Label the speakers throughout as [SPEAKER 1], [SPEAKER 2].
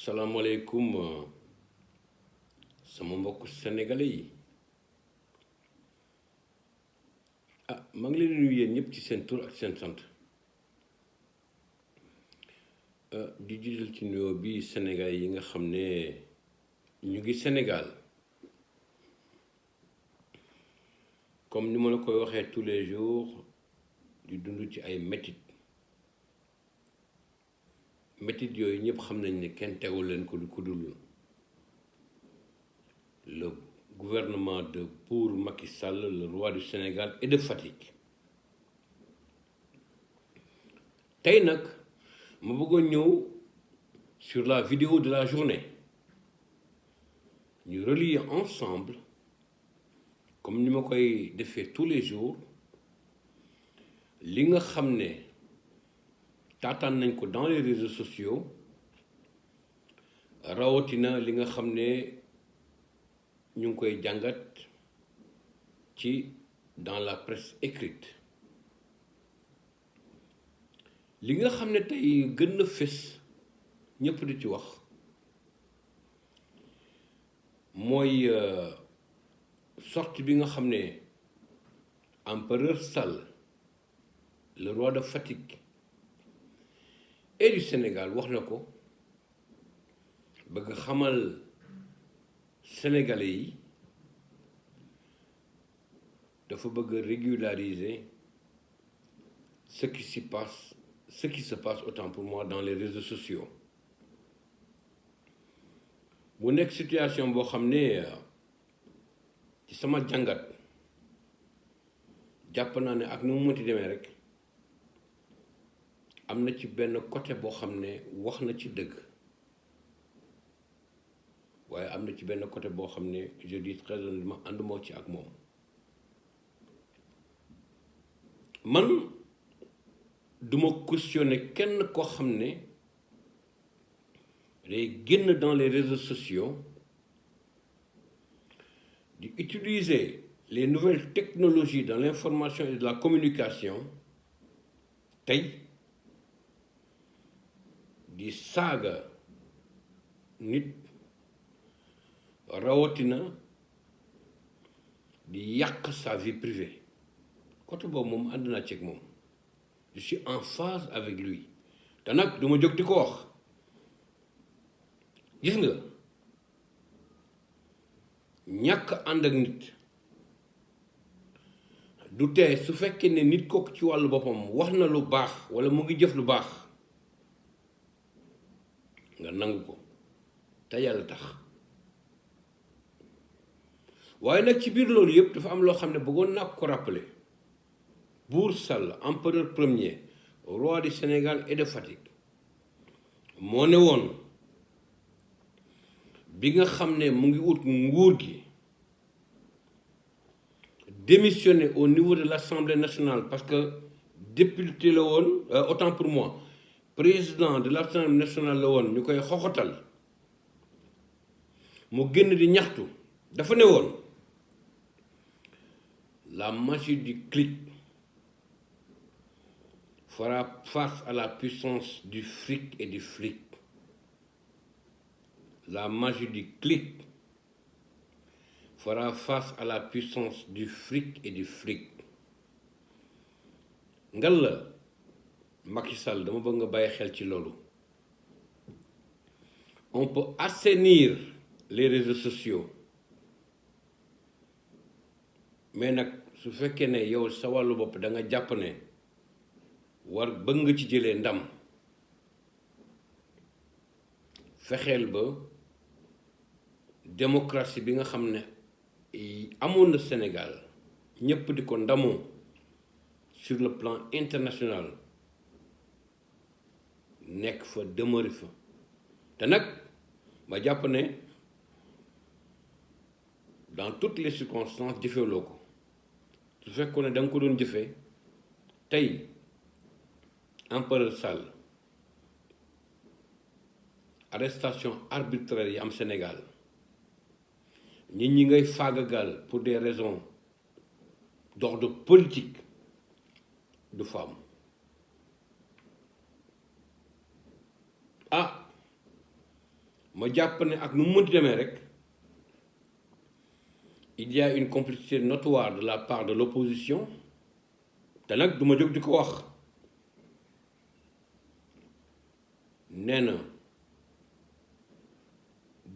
[SPEAKER 1] salaamaaleykum sama mbokk sénégalais yi maa ngi leen di nuyu yéen ñëpp ci seen tur ak seen sant di jiital ci nuyoo bi sénégalais yi nga xam ne ñu ngi Sénégal comme ni ma la koy waxee tous les jours di dund ci ay métit yooyu ñëpp xam nañ ne kenn tegul leen ko ku dul le gouvernement de pour Macky Sall le roi du Sénégal et de Fatick tey nag ma bëggoon ñëw sur la vidéo de la journée ñu relier ensemble comme ni ma koy defee tous les jours li nga xam ne taataan nañ ko dans les réseaux sociaux rawatina li nga xam ne ñu ngi koy jàngat ci dans la presse écrite li nga xam ne tey gën na fës ñëpp di ci wax mooy sortie bi nga xam ne empereur Sall le roi de Fatick et du Sénégal wax na ko bëgg xamal sénégalais yi dafa bëgg régulariser ce qui se passe autant pour moi dans les réseaux sociaux bu nekk situation boo xam ne ci sama jàngat jàpp naa ne ak nu mu mënti demee rek am na ci benn côté boo xam ne wax na ci dëgg waaye am na ci benn côté boo xam ne je dis très honnêtement ànduma ci ak moom man duma cautionner kenn koo xam ne day génn dans les réseaux sociaux di utiliser les nouvelles technologies dans l'information et de la communication tey di saaga nit rawatina di yàq sa vie privée côté boobu moom ànd naa ceeg moom je suis en phase avec lui te nag duma jóg di ko wax gis nga ñàkk ànd ak nit du tee su fekkee ne nit kooku ci wàllu boppam wax na lu baax walla mu ngi jëf lu baax nga nangu ko te yàlla tax waaye nag ci biir loolu yëpp dafa am loo xam ne bëggoon naa ko rappeler Buur Sall empereur premier roi du Sénégal et de Fatick moo ne woon bi nga xam ne mu ngi ut nguur gi démissionner au niveau de l'Assemblée nationale parce que député la woon autant pour moi président de l'Assemblée nationale la woon ñu koy xoxotal mu génn di ñaxtu dafa ne woon la magie du clic fera face à la puissance du fric et du flic. La magie du clic fera face à la puissance du fric et du flic. ngal la Macky Sall dama bëgg nga bàyyi xel ci loolu. On peut assainir les réseaux sociaux mais nag su fekkee ne yow sa wàllu bopp da nga jàpp ne war bëgg nga ci jëlee ndam fexeel ba démocratie bi nga xam ne amoon na Sénégal ñëpp di ko ndamoo sur le plan international nekk fa demeure fa te nag ma jàpp ne dans toutes les circonstances jëfeeloo ko su fekkoon ne da nga ko doon jëfee tey empereur Sall arrestation arbitraire yi am Sénégal nit ñi ngay faagagal pour des raisons d'ordre politique du fa am ma jàpp ne ak nu mu mënti demee rek il y a une complicité notoire de la part de l'opposition te nag duma jóg di ko wax nee na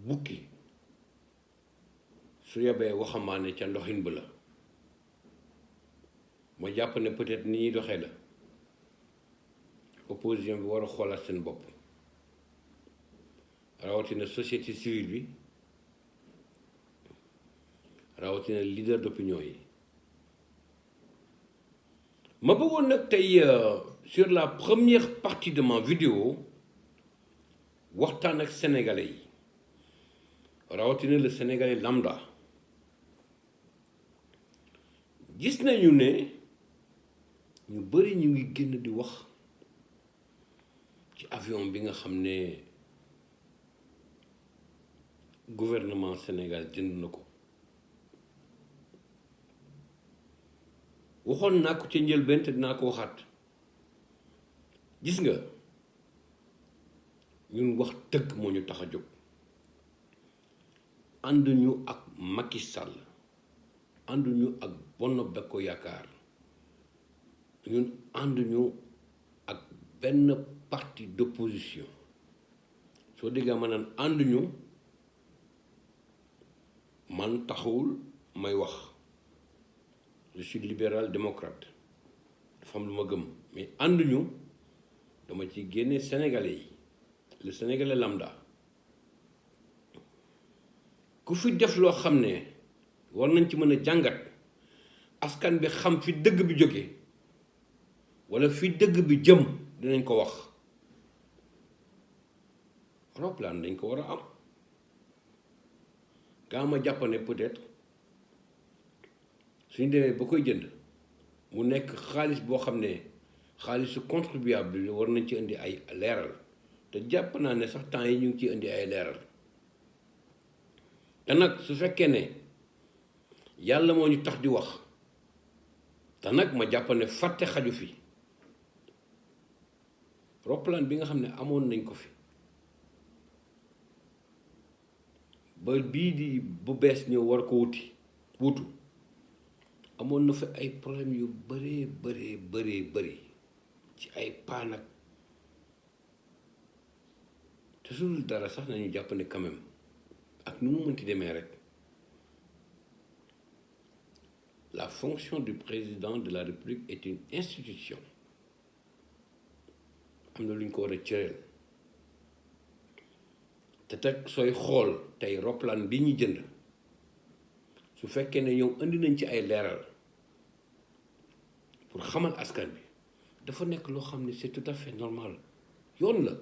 [SPEAKER 1] bukki su yebee waxambaane ca ndoxin ba la ma jàpp ne peut-être ni ñuy doxee la opposition bi war a xoolaat seen bopp rawatina société civile bi rawatina leader d'opinion yi ma bëggoon nag tey sur la première partie de ma vidéo waxtaan ak sénégalais yi rawatina le sénégalais lambda gis nañu ne ñu bari ñu ngi génn di wax ci avion bi nga xam ne gouvernement Sénégal jënd na ko waxoon naa ko ca njëlbéen te dinaa ko waxaat gis nga ñun wax dëgg moo ñu tax a jóg ànduñu ak Macky Sall ànduñu ak Benno Bokk Yaakaar ñun ànduñu ak benn parti d'opposition soo déggee ma naan ànduñu man taxawul may wax je suis libéral démocrate dafa am lu ma gëm mais ànduñu dama ci génne sénégalais yi le sénégalais lambda ku fi def loo xam ne war nañ ci mën a jàngat askan bi xam fi dëgg bi jóge walla fi dëgg bi jëm dinañ ko wax roplaan dañ ko war a am gaa ma jàpp ne peut-être suñu demee ba koy jënd mu nekk xaalis boo xam ne xaalisu contribuable bi war nañ ci indi ay leeral te jàpp naa ne sax temps yi ñu ngi ciy indi ay leeral te nag su fekkee ne yàlla moo ñu tax di wax te nag ma jàpp ne fàtte xaju fi roplaan bi nga xam ne amoon nañ ko fi ba bii di bu bees ñëw war ko wutu amoon na fa ay problème yu bëree ci ay paan te su dul dara sax nañu jàpp ne quand même ak nu mu mënti demee rek la fonction du président de la République est une institution am na lu ñu ko war a cëreel te teg sooy xool tey roplaan bi ñu jënd su fekkee ne ñoom indi nañ ci ay leeral pour xamal askan bi dafa nekk loo xam ne c'est tout à fait normal yoon la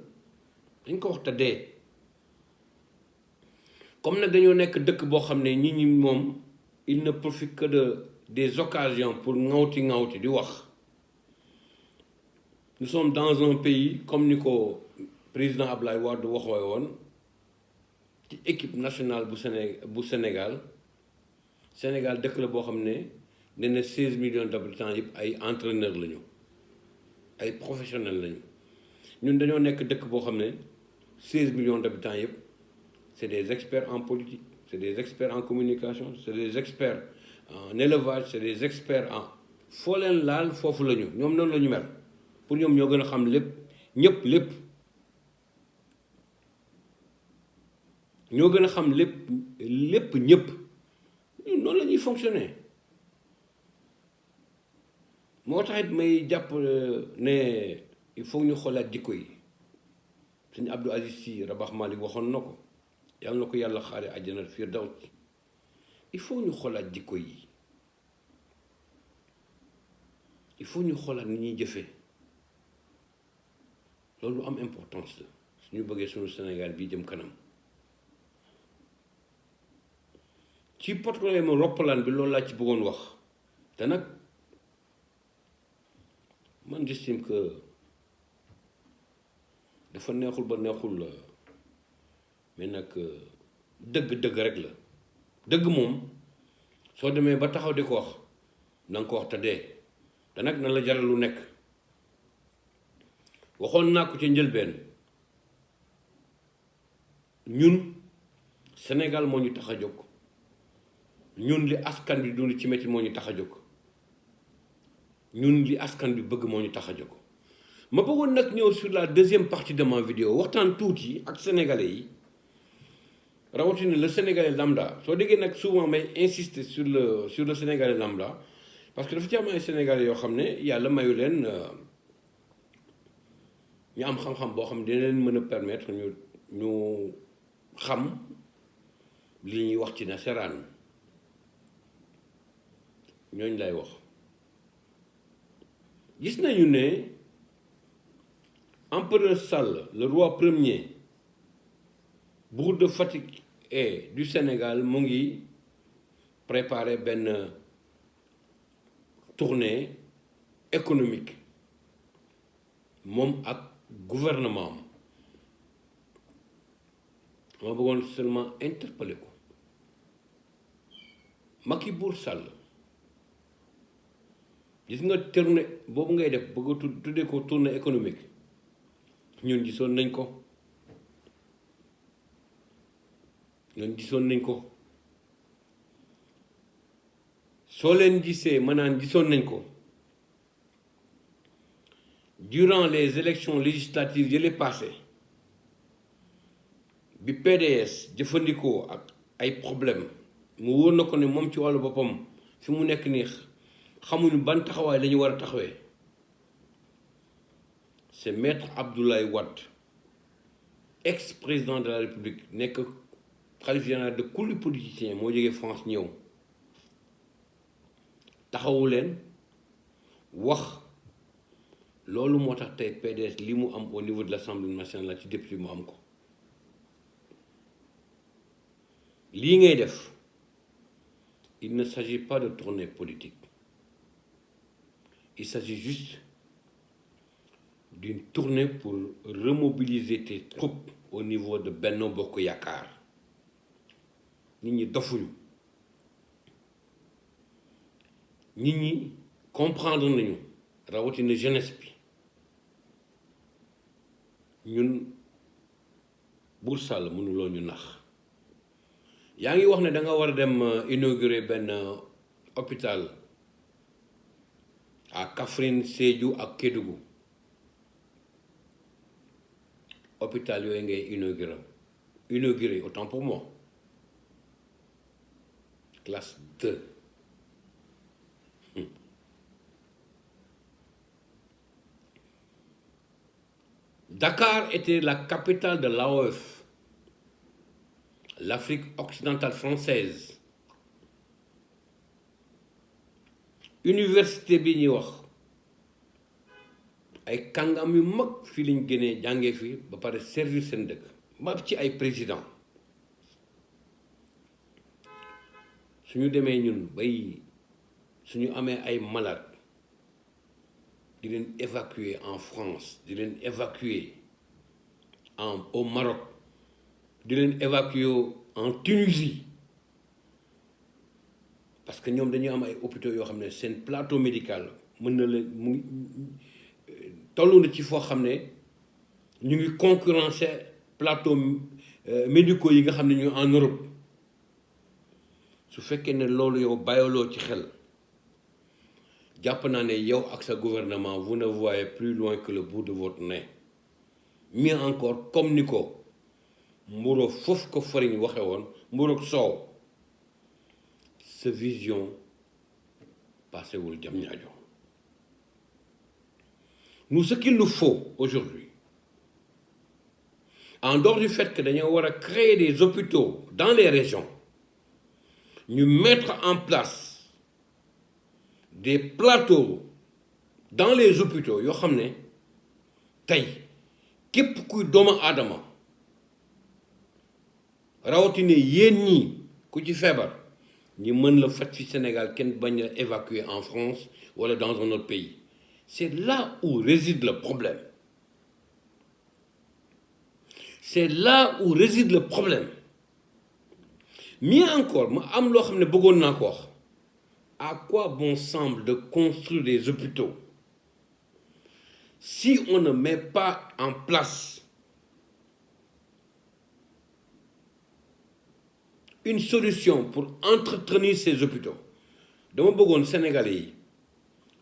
[SPEAKER 1] dañ ko wax te dee comme nag dañoo nekk dëkk boo xam ne nit ñi moom il ne profite que de des occasions pour ŋawti di wax nous sommes dans un pays comme ni ko président Ablaye Wade waxoo woon ci équipe nationale bu Sénégal dëkk la boo xam ne nee na 16 millions d'habitants yëpp ay entraîneurs lañu ay professionnels lañu ñun dañoo nekk dëkk boo xam ne 16 millions d'habitants yëpp c'est des experts en politique c'est des experts en communication c'est des experts en élevage c'est des experts en foo leen laal foofu lañu ñoom noonu la ñu mel pour ñoom ñoo gën a xam lépp lépp ñoo gën a xam lépp ñëpp noonu la ñuy fonctionner moo taxit may jàpp ne il faut ñu xoolaat jikko yi sëñ Abdou Aziz Sy Rabax Malik waxoon na ko yàlla na ko yàlla xaare àjjana firdawsi il faut ñu xoolaat jikko yi il faut ñu xoolaat ni ñuy jëfee loolu am importance la suñu bëggee suñu Sénégal bii jëm kanam ci problème roppalaan bi loolu laa ci bëggoon wax te nag man j'estime que dafa neexul ba neexul la mais nag dëgg rek la dëgg moom soo demee ba taxaw di ko wax na nga ko wax te dee te nag na la jaral lu nekk waxoon naa ko ci njëlbeen ñun Sénégal moo ñu tax a jóg ñun li askan bi dund ci métti moo ñu tax a jóg ñun li askan bi bëgg moo ñu tax a jóg ma bëggoon nag ñëw sur la deuxième partie de ma vidéo waxtaan tuuti ak sénégalais yi rawatina le sénégalais lambda soo déggee nag souvent may insister sur le sénégalais lambda parce que dafa ci am ay sénégalais yoo xam ne yàlla mayu leen ñu am xam-xam boo xam ne dina leen mën a permettre ñu xam li ñuy wax ci nasaraan ñooñu lay wax gis nañu ne empereur Sall le roi premier bourg de Fatick et du Sénégal mu ngi préparer benn tournée économique moom ak gouvernement am ma bëggoon seulement interpeller ko Macky Bour Sall gis nga tournée boobu ngay def bëgg a tuddee ko tournée économique ñun gisoon nañ ko soo leen gisee maanaam gisoon nañ ko durant les élections législatives yi passé bi PDS jëfandikoo ak ay problème mu wóor na ko ne moom ci wàllu boppam fi mu nekk nii xamuñu ban taxawaay la ñu war a taxawee c'est maître Abdoulaye Wade ex-président de la République nekk xalif général de tous les politiciens moo jógee France ñëw taxawu leen wax loolu moo tax tey PDS li mu am au niveau de l'Assemblée nationale la ci député mu am ko lii ngay def il ne s'agit pas de tournée politique il s'agit juste d'une tournée pour remobiliser tes troupes au niveau de Benno Bokk Yaakaar nit ñi dofuñu nit ñi comprendre nañu rawatina jeunesse bi ñun Bour Sall mënuloo ñu nax yaa ngi wax ne da nga war a dem inaugurer benn hôpital à Kaffrine Sédhiou ak Kédougou hôpital yooyu ngay inauguré autant pour moi classe 2 Dakar était la capitale de l'AOF, l'Afrique occidentale française. Université bi ñuy wax ay kàngam yu mag fii lañ génnee jàngee fii ba pare servir seen dëkk ba ci ay président suñu demee ñun bay suñu amee ay malade di leen évacuer en France di leen évacuer au Maroc di leen évacuer en Tunisie parce que ñoom dañuy am ay hôpitaux yoo xam ne seen plateau médical mën na leen mu ngi toll na ci foo xam ne ñu ngi concurrencer plateau médicaux yi nga xam ne ñu en Europe su fekkee ne loolu yow bàyyiloo ci xel jàpp naa ne yow ak sa gouvernement vous ne voyez plus loin que le bout de votre nez mieux encore comme ni ko mburo foofu ko fariñ waxe woon mburoog soow sa vision passewul jam ñaajo nous ce qu'il nous faut aujourd'hui en dehors du fait que dañoo war a créer des hôpitaux dans les régions ñu mettre en place des plateaux dans les hôpitaux yoo xam ne tey képp kuy doomu aadama rawatina yéen ñi ku ci feebar ñi mën la faj fi Sénégal kenn bañ a évacuer en France wala dans un autre pays c'est là où réside le problème c'est là où réside le problème mieux encore ma am loo xam ne bëggoon naa ko wax à quoi bon semble de construire des hôpitaux si on ne met pas en place une solution pour entretenir ces hôpitaux dama bëggoon Sénégalais yi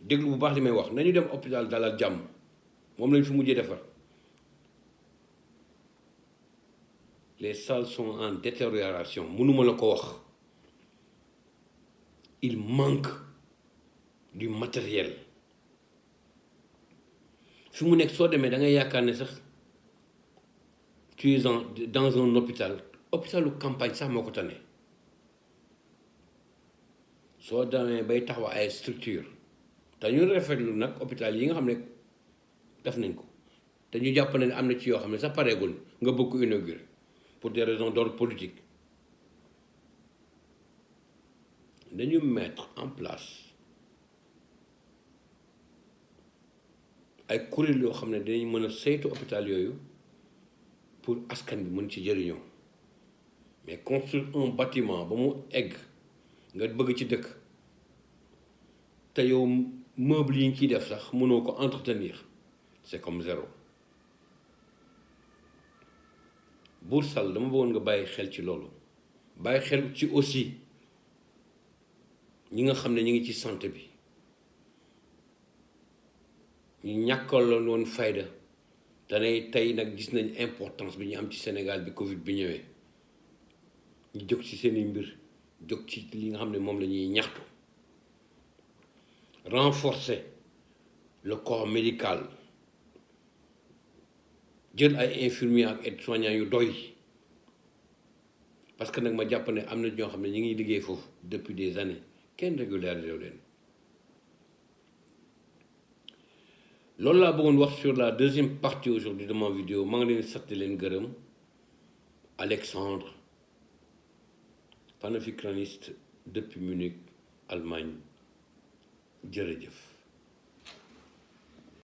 [SPEAKER 1] déglu bu baax li may wax nañu dem hôpital Dalal Jàmm moom lañ fi mujjee defar les salles sont en détérioration mënuma la ko wax il manque du matériel fi mu nekk soo demee da ngay yaakaar ne sax tu es dans un hôpitalu campagne sax moo ko tane soo demee bay taxaw ay structure te ñu rafetlu nag hôpital yi nga xam ne def nañ ko te ñu jàpp ne am na ci yoo xam ne sax pareegul nga bëgg ko inaugurer pour des raisons d'ordre politique dañu mettre en place ay kuréel yoo xam ne dinañ mën a saytu hôpital yooyu pour askan bi mën ci jëriñoo mais construire un bâtiment ba mu egg nga bëgg ci dëkk te yow meuble yi ñu ciy def sax mënoo ko entretenir c'est comme zéro. Bour Sall dama bëggoon nga bàyyi xel ci loolu bàyyi xel ci aussi ñi nga xam ne ñu ngi ci santé bi ñu ñàkkaloon woon fayda te ne tey nag gis nañ importance bi ñu am ci Sénégal bi Covid bi ñëwee ñu jóg ci seeni mbir jóg ci li nga xam ne moom la ñuy ñaxtu renforcer le corps médical jël ay infirmiers ak aides-soignants yu doy parce que nag ma jàpp ne am na ñoo xam ne ñu ngi liggéey foofu depuis des années kenn régularisé leen loolu laa bëggoon wax sur la deuxième partie aujourd'hui de ma vidéo maa ngi leen sant leen gërëm Alexandre panafricaniste depuis Munich Allemagne jërëjëf